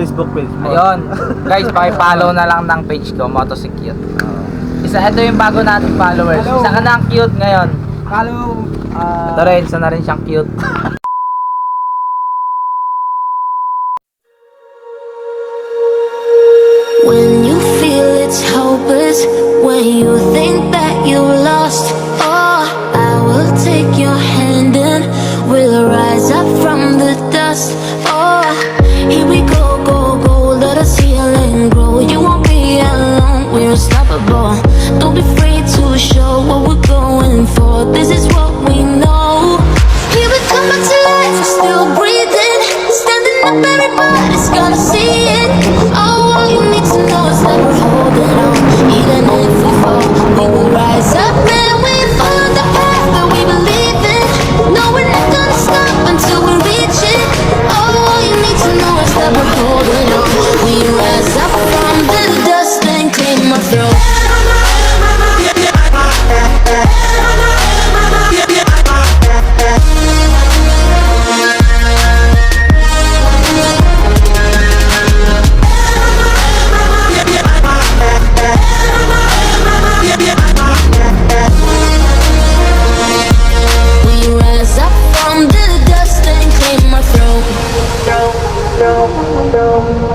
Facebook page mo. Ayun. Guys, paki-follow na lang ng page ko, Motosecute. Ito yung bago nating followers. Hello. Isa ka na ang cute ngayon. Follow. Ito rin, isa na rin siyang cute. When you feel it's hopeless, when you think that you lost, oh, I will take your hand and we'll rise up from the dust. Oh, here we go, go, go, let us heal and grow. You won't be alone, we're unstoppable. Don't be afraid to show what we're going for. This is what we know. Here we come back to life, we're still breathing. Standing up, everybody's gonna see it. Oh, all you need to know is that we're holding on. Even if we fall, we will rise up and we follow the path that we believe in. No, we're not gonna stop until we reach it. Oh, all you need to know is that we're holding on. We rise up from the dust and claim our throne.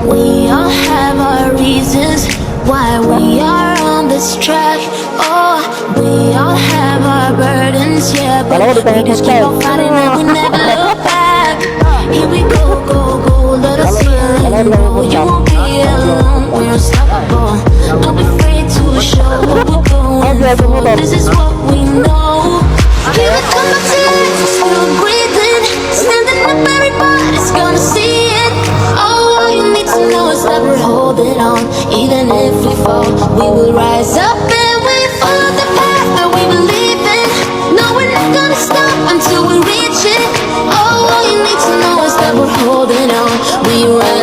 We all have our reasons why we are on this track. Oh, we all have our burdens, yeah, but we just keep on fighting and we never look back. Here we go, go, go, let us heal and grow. You won't be alone, we're unstoppable. Don't be afraid to show what we're going for. This is what we know. Here we come back to life, we're still breathing. Standing up, everybody's gonna see it. Oh, all you need to know is that we're holding on. Even if we fall, we will rise up and we follow the path that we believe in. No, we're not gonna stop until we reach it. Oh, all you need to know is that we're holding on. We rise